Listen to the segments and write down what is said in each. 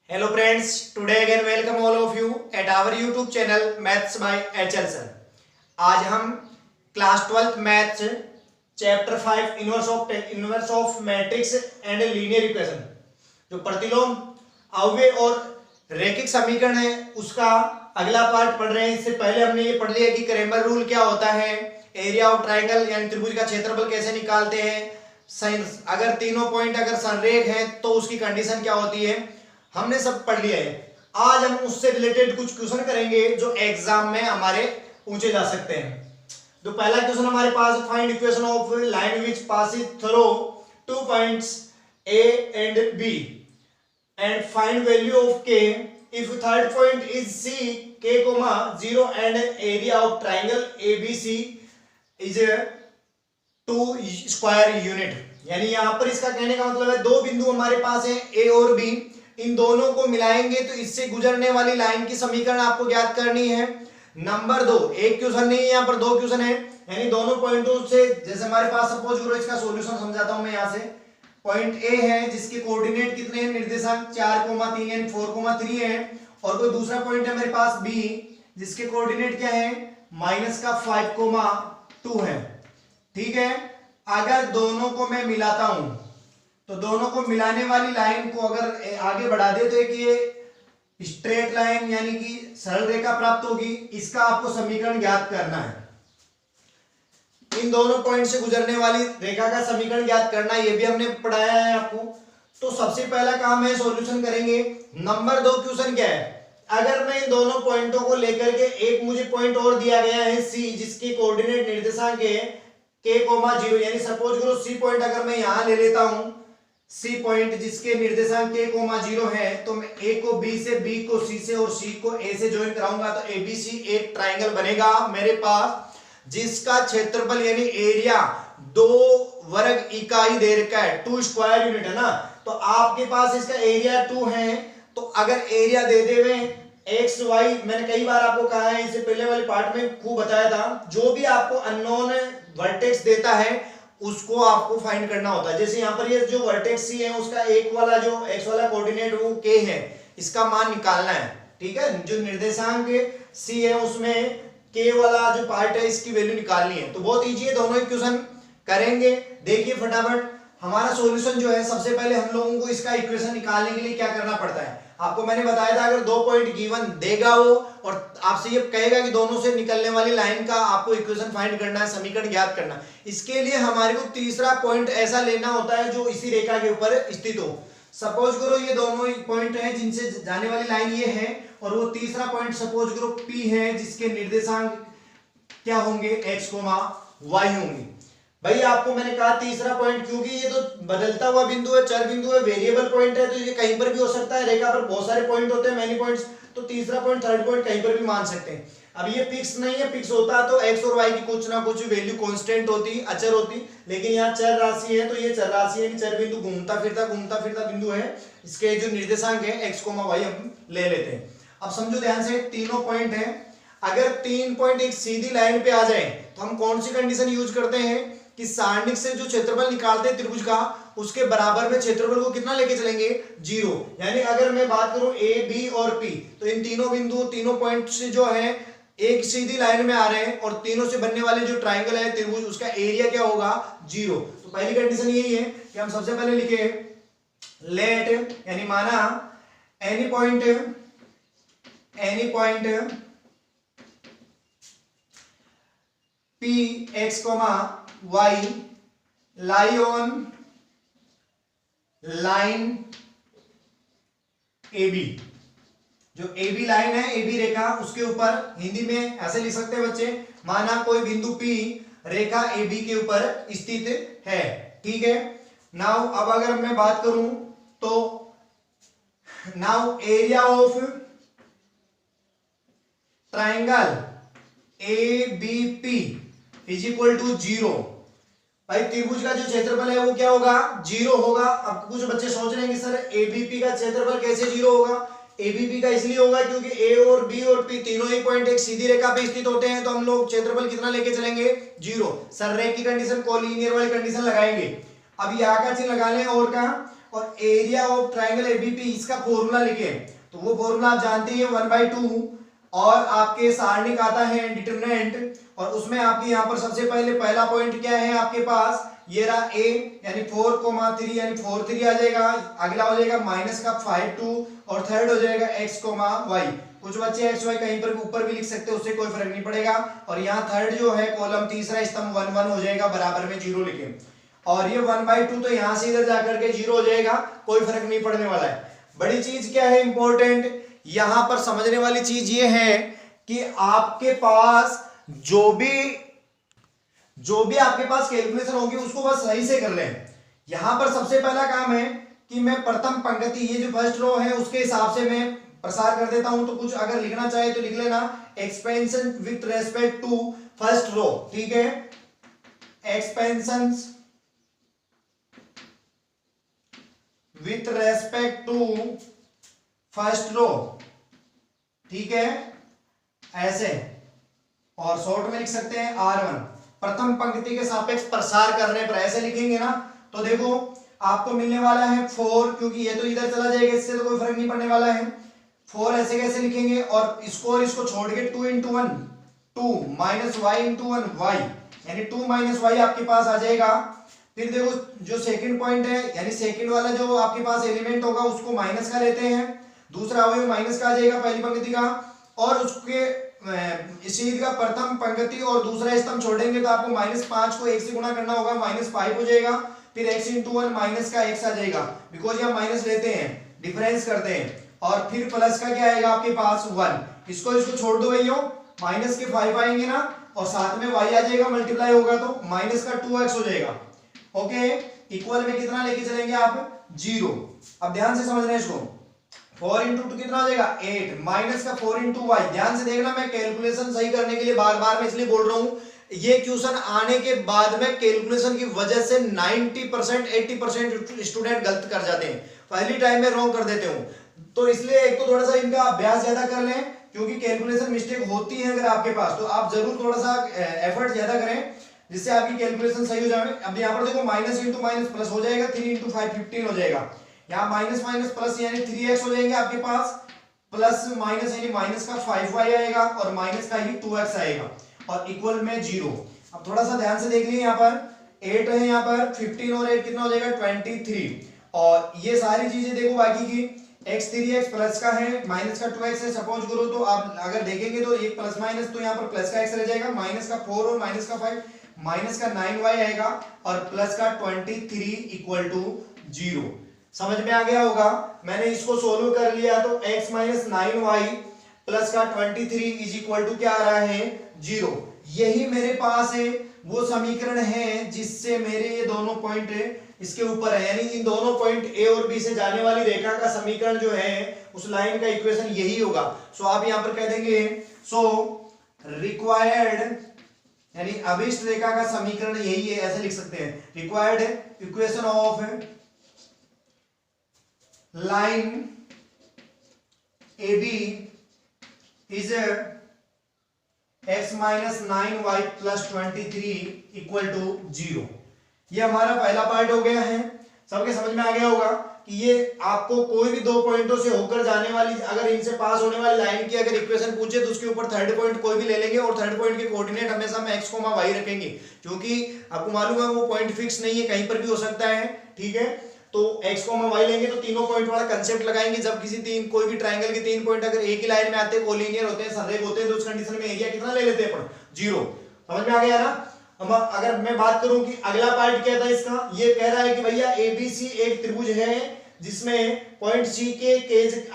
Hello friends, today again welcome all of you at our YouTube channel Maths by HL Sir। आज हम class 12th maths chapter 5 inverse of matrix and linear equation जो प्रतिलोम अव्यय और रैखिक समीकरण है उसका अगला पार्ट पढ़ रहे हैं। इससे पहले हमने ये पढ़ लिया कि क्रैमर रूल क्या होता है, एरिया ऑफ ट्राइंगल यानी त्रिभुज का क्षेत्रफल कैसे निकालते हैं, अगर तीनों पॉइंट अगर संरेख हैं तो उसकी कंडीशन क्या होती है, हमने सब पढ़ लिया है। आज हम उससे रिलेटेड कुछ क्वेश्चन करेंगे जो एग्जाम में हमारे पूछे जा सकते हैं। तो पहला क्वेश्चन हमारे पास, find equation of line which passes through 2 points A and B and find value of K if third point is C K, 0 and area of triangle ABC is a 2 square unit। यानी यहां पर इसका कहने का मतलब है दो बिंदु हमारे पास है A और B, इन दोनों को मिलाएंगे तो इससे गुजरने वाली लाइन की समीकरण आपको ज्ञात करनी है। नंबर 2, एक क्वेश्चन नहीं है, यहाँ पर दो क्वेश्चन है, यानी दोनों पॉइंटों से जैसे हमारे पास सपोज करो इसका सॉल्यूशन समझाता हूं मैं। यहाँ से पॉइंट ए है जिसके कोऑर्डिनेट कितने हैं, निर्देशांक 4,3 यानी 4,3 है, और कोई दूसरा पॉइंट है मेरे पास बी जिसके कोऑर्डिनेट क्या है, -5,2 है। ठीक है, अगर दोनों को मैं मिलाता हूं तो दोनों को मिलाने वाली लाइन को अगर आगे बढ़ा दे तो एक ये स्ट्रेट लाइन यानी कि सरल रेखा प्राप्त होगी। इसका आपको समीकरण ज्ञात करना है, इन दोनों पॉइंट से गुजरने वाली रेखा का समीकरण ज्ञात करना, ये भी हमने पढ़ाया है आपको। तो सबसे पहला काम है सॉल्यूशन करेंगे। नंबर 2 क्वेश्चन क्या है, अगर मैं इन दोनों पॉइंटों को लेकर के एक मुझे पॉइंट और दिया गया है सी जिसके कोऑर्डिनेट निर्देशांक है K, 0 यानी सपोज करो सी पॉइंट अगर मैं यहां ले लेता हूं, सी पॉइंट जिसके निर्देशांक K, 0 है, तो मैं A को B से, B को C से और C को A से ज्वाइन कराऊंगा तो ABC एक ट्राइंगल बनेगा मेरे पास जिसका क्षेत्रफल यानी एरिया 2 वर्ग इकाई दे रखा है, 2 स्क्वायर यूनिट है ना। तो आपके पास इसका एरिया 2 है, तो अगर एरिया दे देवे एक्स वाई, मैंने कई बार आपको कहा है, इससे पहले वाले पार्ट में खूब बताया था, जो भी आपको अननोन वर्टेक्स देता है उसको आपको फाइंड करना होता है। जैसे यहाँ पर ये जो वर्टेक्स सी है उसका एक वाला जो एक्स वाला कोऑर्डिनेट वो K है, इसका मान निकालना है। ठीक है, जो निर्देशांक सी है उसमें K वाला जो पार्ट है इसकी वैल्यू निकालनी है। तो बहुत इजी है, दोनों इक्वेशन करेंगे। देखिए फटाफट हमारा सॉल्यूशन जो है, सबसे पहले हम लोगों को इसका इक्वेशन निकालने के लिए क्या करना पड़ता है, आपको मैंने बताया था अगर 2 पॉइंट गिवन देगा वो और आपसे ये कहेगा कि दोनों से निकलने वाली लाइन का आपको इक्वेशन फाइंड करना है, समीकरण ज्ञात करना है। इसके लिए हमारे को तीसरा पॉइंट ऐसा लेना होता है जो इसी रेखा के ऊपर स्थित हो। सपोज करो ये दोनों पॉइंट है जिनसे जाने वाली लाइन ये है, और वो तीसरा पॉइंट सपोज करो P है जिसके निर्देशांक क्या होंगे, x, y होंगे। भाई आपको मैंने कहा तीसरा पॉइंट, क्योंकि ये तो बदलता हुआ बिंदु है, चर बिंदु है, वेरिएबल पॉइंट है, तो ये कहीं पर भी हो सकता है। रेखा पर बहुत सारे पॉइंट होते हैं, मैनी पॉइंट्स, तो तीसरा पॉइंट थर्ड पॉइंट कहीं पर भी मान सकते हैं। अब ये फिक्स नहीं है, फिक्स होता तो x और y की कुछ ना कुछ वैल्यू कांस्टेंट होती, अचर होती, लेकिन यहाँ चर राशि है तो ये चर राशि है, चर बिंदु घूमता फिरता बिंदु है, इसके जो निर्देशांक है x, y हम ले लेते हैं। अब समझो ध्यान से, तीनों पॉइंट है, अगर 3 पॉइंट एक सीधी लाइन पे आ जाए तो हम कौन सी कंडीशन यूज करते हैं कि सारणिक से जो क्षेत्रफल निकालते हैं त्रिभुज का उसके बराबर में क्षेत्रफल को कितना लेके चलेंगे, 0। यानी अगर मैं बात करूं A, B और P, तो इन तीनों बिंदु, तीनों पॉइंट से जो है एक सीधी लाइन में आ रहे हैं और तीनों से बनने वाले जो ट्राइंगल है त्रिभुज उसका एरिया क्या होगा, 0। तो पहली कंडीशन यही है कि हम सबसे पहले लिखे लेट, यानी माना any point P, x, y lie on line AB। जो AB लाइन है, AB रेखा, उसके ऊपर हिंदी में ऐसे लिख सकते हैं बच्चे, माना कोई बिंदु P रेखा AB के ऊपर स्थित है। ठीक है, नाउ अब अगर मैं बात करूं तो now area of triangle ABP is equal to 0। भाई त्रिभुज का जो क्षेत्रफल है वो क्या होगा, 0 होगा। अब कुछ बच्चे सोच रहे हैं कि सर ABP का क्षेत्रफल कैसे 0 होगा। ABP का इसलिए होगा क्योंकि A और B और P तीनों ही पॉइंट एक सीधी रेखा पे स्थित होते हैं, तो हम लोग क्षेत्रफल कितना लेके चलेंगे, 0। सररेख की कंडीशन, कोलिनियर वाली कंडीशन लगाएंगे। अब यहाँ का चिन्ह लगा लें और का, और एरिया ऑफ ट्राइंगल एबीपी इसका फॉर्मूला लिखें, तो वो फॉर्मूला आप जानते हैं 1/2, और आपके सारणिक आता है डिटरमिनेंट, और उसमें आपके यहाँ पर सबसे पहले पहला पॉइंट क्या है आपके पास, ये रहा a यानी 4,3 यानी 4,3 आ जाएगा, अगला हो जाएगा माइनस का 5,2 और थर्ड हो जाएगा x, y। कुछ बच्चे x y कहीं पर भी ऊपर भी लिख सकते हैं, उससे कोई फर्क नहीं पड़ेगा। और यहाँ थर्ड जो है कॉलम तीसरा स्तंभ 1 1 हो जाएगा, बराबर में 0 लिखें, और ये 1/2 तो यहाँ से इधर जाकर के 0 हो जाएगा, कोई फर्क नहीं पड़ने वाला है। बड़ी चीज क्या है इंपॉर्टेंट, यहां पर समझने वाली चीज ये है कि आपके पास जो भी आपके पास कैलकुलेशन होगी उसको बस सही से कर लें। यहां पर सबसे पहला काम है कि मैं प्रथम पंक्ति, ये जो फर्स्ट रो है उसके हिसाब से मैं प्रसार कर देता हूं, तो कुछ अगर लिखना चाहे तो लिख लेना, expansion with respect to first row, ठीक है, expansion with respect to first row, ठीक है, ऐसे, और शॉर्ट में लिख सकते हैं R1, प्रथम पंक्ति के सापेक्ष प्रसार करने पर, ऐसे लिखेंगे ना, तो देखो आपको मिलने वाला है 4, क्योंकि ये तो इधर चला जाएगा, इससे तो कोई फर्क नहीं पड़ने वाला है, 4 ऐसे कैसे लिखेंगे, और इसको छोड़ के 2 × 1 2 माइनस y × 1 y, यानी 2 - y आपके पास आ जाएगा। फिर देखो जो सेकंड पॉइंट है, यानी सेकंड वाला जो आपके पास एलिमेंट होगा उसको माइनस का लेते हैं, दूसरा अवयव माइनस का आ जाएगा पहली पंक्ति का, और उसके इसी का प्रथम पंक्ति और दूसरा स्तंभ छोड़ेंगे तो आपको -5 को 1 से गुणा करना होगा, -5 हो जाएगा, फिर x × 1 माइनस का x आ जाएगा, बिकॉज यहाँ माइनस लेते हैं, डिफरेंस करते हैं, और फिर प्लस का क्या आएगा आपके पास 1, इसको छोड़ दो भैया, माइनस के 5 आएंगे ना, और साथ में y आ जाएगा, मल्टीप्लाई होगा तो माइनस का 2x हो जाएगा, ओके, इक्वल में कितना लेके चलेंगे आप 0। अब ध्यान से समझना है इसको, 4 × 2 कितना हो जाएगा 8, माइनस का 4 × y, ध्यान से देखना, मैं कैलकुलेशन सही करने के लिए बार बार मैं इसलिए बोल रहा हूं, ये क्वेश्चन आने के बाद में कैलकुलेशन की वजह से 90% 80% स्टूडेंट गलत कर जाते हैं, पहली टाइम में रॉन्ग कर देते हो, तो इसलिए एक तो थोड़ा सा इनका अभ्यास ज्यादा कर लें, क्योंकि कैलकुलेशन मिस्टेक होती है अगर आपके पास, तो आप जरूर थोड़ा सा एफर्ट ज्यादा करें जिससे आपकी कैलकुलेशन सही हो जाए। अब यहाँ पर देखो माइनस × माइनस प्लस हो जाएगा, 3 × 5 15 हो जाएगा, यहाँ माइनस माइनस प्लस यानी 3x हो जाएंगे आपके पास, प्लस माइनस यानी माइनस का 5y आएगा, और माइनस का ही 2x आएगा, और इक्वल में 0। अब थोड़ा सा ध्यान से देख लीजिए, यहाँ पर 8 है, यहाँ पर 15 और 8 कितना हो जाएगा 23, और ये सारी चीजें देखो बाकी की, x 3x प्लस का है, माइनस का 2x है, सपोज करो तो आप अगर देखेंगे तो एक प्लस माइनस, तो यहाँ पर प्लस का x रह जाएगा, माइनस का 4 और माइनस का 5, माइनस का 9y आएगा, और प्लस का 23 = 0। समझ में आ गया होगा, मैंने इसको सोल्व कर लिया, तो x - 9y प्लस का 23 = क्या आ रहा है 0। यही मेरे पास है वो समीकरण है जिससे मेरे ये दोनों पॉइंट इसके ऊपर है, यानी इन दोनों पॉइंट ए और बी से जाने वाली रेखा का समीकरण जो है उस लाइन का इक्वेशन यही होगा। सो आप यहां पर कह देंगे सो रिक्वायर्ड, यानी अभिष्ट रेखा का समीकरण यही है, ऐसे लिख सकते हैं, required equation of line AB is x - 9y + 23 = 0। ये हमारा पहला पार्ट हो गया है, सबके समझ में आ गया होगा कि ये आपको कोई भी दो पॉइंटों से होकर जाने वाली, अगर इनसे पास होने वाली लाइन की अगर इक्वेशन पूछे तो उसके ऊपर थर्ड पॉइंट कोई भी ले लेंगे, और थर्ड पॉइंट के कोऑर्डिनेट हमेशा हम x, y रखेंगे, क्योंकि आपको मालूम है वो पॉइंट फिक्स नहीं है, कहीं पर भी हो सकता है, ठीक है। तो x, y लेंगे तो तीनों पॉइंट वाला कंसेप्ट लगाएंगे, जब किसी कोई भी ट्राइंगल के 3 पॉइंट अगर एक ही लाइन में आते हैं, कोलिनियर होते हैं, सररेख होते हैं, तो उस कंडीशन में एरिया कितना ले लेते हैं अपन 0। समझ में आ गया ना। अब अगर मैं बात करूं कि अगला पार्ट क्या था इसका, ये कह रहा है कि भैया ABC एक त्रिभुज है जिसमें पॉइंट C के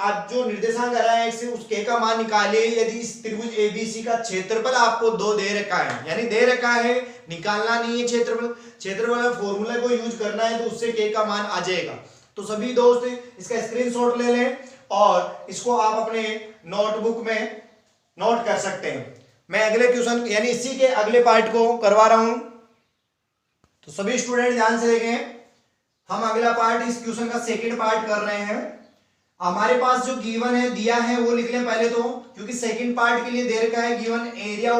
आप जो निर्देशांक आ रहा है x उस k का मान निकाले, यदि इस त्रिभुज ABC का क्षेत्रफल आपको 2 दे रखा है, यानी दे रखा है, निकालना नहीं है क्षेत्रफल फॉर्मूला को यूज करना है, तो उससे k का मान आ जाएगा। तो सभी दोस्त इसका स्क्रीनशॉट ले लें और इसको आप अपने नोटबुक में नोट कर सकते हैं। मैं अगले क्वेश्चन यानी इसी के अगले पार्ट को करवा रहा हूं, तो सभी स्टूडेंट ध्यान से देखें। हम अगला पार्ट इस क्वेश्चन का सेकंड पार्ट कर रहे हैं। हमारे पास जो गिवन है दिया है वो लिख लें पहले तो, क्योंकि सेकंड पार्ट के लिए दे रखा है given area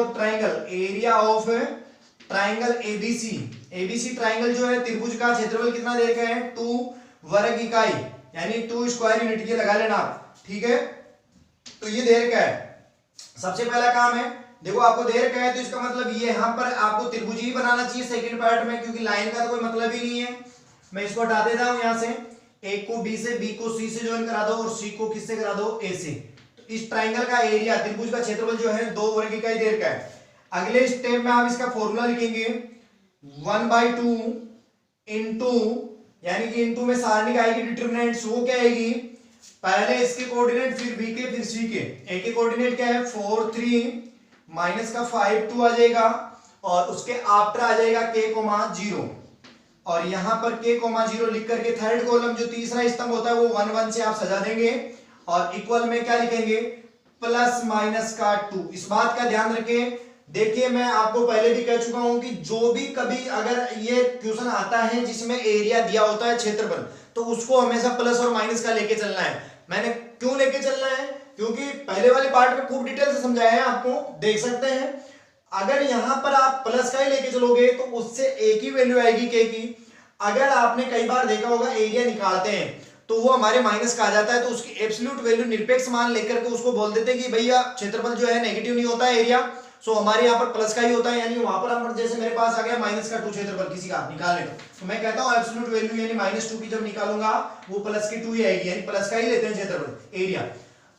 of triangle ABC। ABC triangle जो है त्रिभुज का क्षेत्रफल कितना दे रखा है 2 वर्ग इकाई यानी 2 स्क्वायर यूनिट, ये लगा लेना आप, ठीक है। तो ये दे रखा है, सबसे पहला काम है, देखो आपको दे रखा है तो इसका मतलब ये यहाँ पर आपको त्रिभुज ही बनाना चाहिए सेकंड पार्ट में, क्योंकि लाइन का तो कोई मतलब ही नहीं है। मैं इसको हटा देता हूं यहां से, ए को बी से, बी को सी से ज्वाइन करा दो और सी को किससे करा दो, ए से। तो इस ट्राइंगल का एरिया, त्रिभुज का क्षेत्रफल जो है 2 वर्ग इकाई दे रखा है। अगले स्टेप में आप इसका फॉर्मूला लिखेंगे 1/2 इंटू, यानी कि इंटू में सारणी आएगी डिटरमिनेंट्स, वो क्या आएगी, पहले इसके कोऑर्डिनेट फिर बी के फिर सी के। ए के कोऑर्डिनेट क्या है 4 3 माइनस का 5 2 आ जाएगा और उसके आफ्टर आ जाएगा k, 0 और यहां पर k, 0 लिख करके थर्ड कॉलम जो तीसरा स्तंभ होता है वो 1 1 से आप सजा देंगे और इक्वल में क्या लिखेंगे प्लस माइनस का 2। इस बात का ध्यान रखें, देखिए मैं आपको पहले भी कह चुका हूं कि जो भी कभी अगर ये क्वेश्चन आता है जिसमें एरिया दिया होता है क्षेत्रफल, तो उसको हमेशा प्लस और माइनस का लेके चलना है। मैंने क्यों लेके चलना है, क्योंकि पहले वाले पार्ट में खूब डिटेल से समझाया है, आपको देख सकते हैं। अगर यहां पर आप प्लस का ही लेके चलोगे तो उससे एक ही वैल्यू आएगी के की। अगर आपने कई बार देखा होगा एरिया निकालते हैं तो वो हमारे माइनस का आ जाता है, तो उसकी एब्सोल्यूट वैल्यू निरपेक्ष मान लेकर के उसको बोल देते हैं कि भैया क्षेत्रफल जो है नेगेटिव नहीं होता है एरिया, सो हमारे यहाँ पर प्लस का ही होता है। यानी वहां पर हम जैसे मेरे पास आ गया माइनस का 2 क्षेत्रफल किसी का निकालने का, तो मैं कहता हूँ एब्सोल्यूट वैल्यू यानी -2 की जब निकालूंगा वो प्लस की 2 ही आएगी, यानी प्लस का ही लेते हैं क्षेत्रफल एरिया।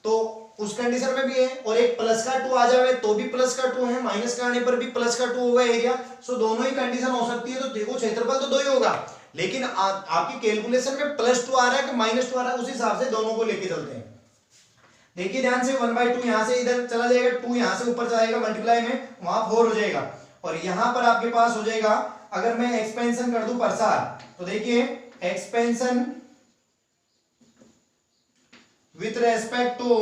तो उस कंडीशन में भी है, और एक प्लस का 2 आ जाए तो भी प्लस का 2 है, माइनस का आने पर भी प्लस का 2 होगा एरिया। सो दोनों ही कंडीशन हो सकती है। तो देखो क्षेत्रफल तो 2 ही होगा, लेकिन आपकी कैलकुलेशन में +2 आ रहा है कि -2 आ रहा है, उस हिसाब से दोनों को लेके चलते हैं। देखिए ध्यान से 1/2 यहां से इधर चला जाएगा, 2 यहां से ऊपर चला जाएगा, मल्टीप्लाई में वहां 4 हो जाएगा और यहां पर आपके पास हो जाएगा, अगर मैं एक्सपेंशन कर दूं प्रसार, तो देखिए expansion with respect to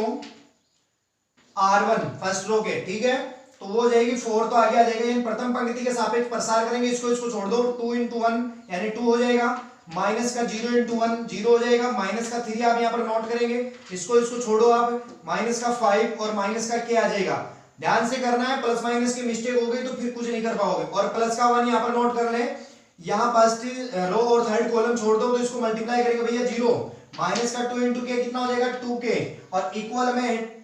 R1 first row के, ठीक है, तो वो हो जाएगी 4, तो आगे आ जाएगा, यानी प्रथम पंक्ति के सापेक्ष प्रसार करेंगे, इसको छोड़ दो, 2 × 1 यानी 2 हो जाएगा, माइनस का 0 × 1 0 हो जाएगा, माइनस का 3 आप यहाँ पर नोट करेंगे, इसको छोड़ो आप, माइनस का 5 और माइनस का k आ जाएगा। ध्यान से करना है, प्लस माइनस की मिस्टेक हो गई तो फिर कुछ नहीं कर पाओगे। और प्लस का 1 यहाँ पर नोट कर ले, यहाँ फर्स्ट रो और थर्ड कॉलम छोड़ दो, तो इसको मल्टीप्लाई करेंगे भैया 0, माइनस का 2 × k कितना हो जाएगा 2k और इक्वल में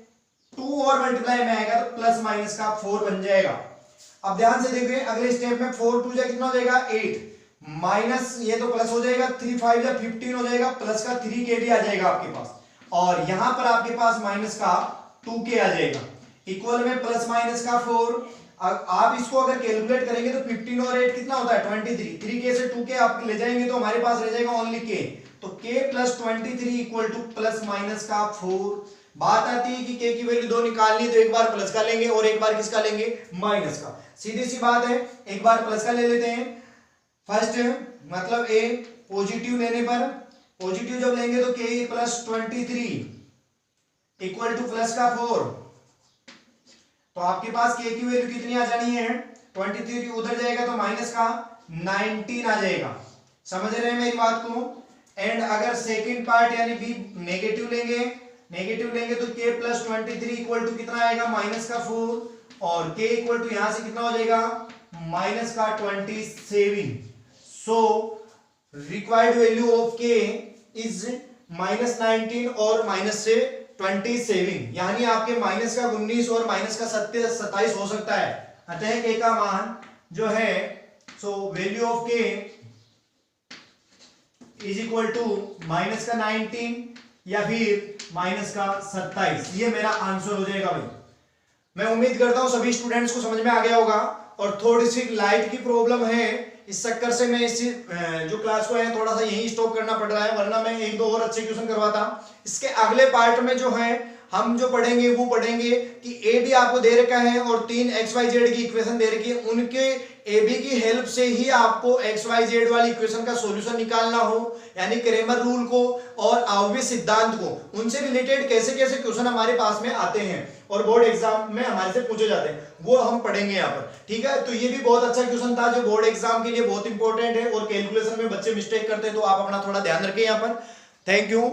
2 और मल्टीप्लाई में आएगा तो प्लस माइनस का 4 बन जाएगा। अब ध्यान से देखिए अगले स्टेप में 4 2 कितना हो जाएगा 8, माइनस ये तो प्लस हो जाएगा, 3 5 या 15 हो जाएगा, प्लस का 3k भी आ जाएगा आपके पास, और यहां पर आपके पास माइनस का 2k आ जाएगा, इक्वल में प्लस माइनस का 4। आप इसको अगर कैलकुलेट करेंगे तो 15 और 8 कितना होता है 23, 3k से 2k आप ले जाएंगे तो हमारे पास रह जाएगा ओनली k, तो k + 23 equal two plus minus का 4। बात आती है कि k की वैल्यू 2 निकालनी है तो एक बार प्लस का लेंगे और एक बार किसका लेंगे माइनस का, सीधी सी बात है, एक बार प्लस का ले लेते हैं। फर्स्ट मतलब a पॉजिटिव लेने पर, पॉजिटिव जब लेंगे तो k + 23 इक्वल टू प्लस का 4, तो आपके पास k की वैल्यू कितनी आ जानी है 23, उधर जाएगा तो माइनस का 19 आ जाएगा। समझ रहे हैं मेरी बात को। एंड अगर सेकंड पार्ट यानी b नेगेटिव लेंगे, तो k + 23 इक्वल टू कितना आएगा माइनस का 4 और k इक्वल टू यहां से कितना हो जाएगा माइनस का 27। So required value of k is -19 और माइनस से 27, यानी आपके माइनस का 19 और माइनस का 27 हो सकता है। अतः k का मान जो है सो value of k is equal to minus का 19 या फिर माइनस का 27, ये मेरा आंसर हो जाएगा भाई। मैं उम्मीद करता हूं सभी स्टूडेंट्स को समझ में आ गया होगा, और थोड़ी सी लाइट की प्रॉब्लम है, इस चक्कर से मैं इस जो क्लास को है थोड़ा सा यहीं स्टॉप करना पड़ रहा है, वरना मैं 1 2 और अच्छे क्वेश्चन करवाता। इसके अगले पार्ट में जो है हम जो पढ़ेंगे वो पढ़ेंगे कि ए बी आपको दे रखा है और 3 XYZ की इक्वेशन दे रखी है, उनके ए बी की हेल्प से ही आपको XYZ वाली इक्वेशन का सॉल्यूशन निकालना हो, यानी क्रेमर रूल को और आव्यूह सिद्धांत को, उनसे रिलेटेड कैसे कैसे क्वेश्चन हमारे पास में आते हैं और बोर्ड एग्जाम में हमारे से पूछे जाते हैं, वो हम पढ़ेंगे यहाँ पर। ठीक है, तो ये भी बहुत अच्छा क्वेश्चन था जो बोर्ड एग्जाम के लिए बहुत इंपॉर्टेंट है, और कैलकुलेशन में बच्चे मिस्टेक करते हैं, तो आप अपना थोड़ा ध्यान रखें यहाँ पर। Thank you.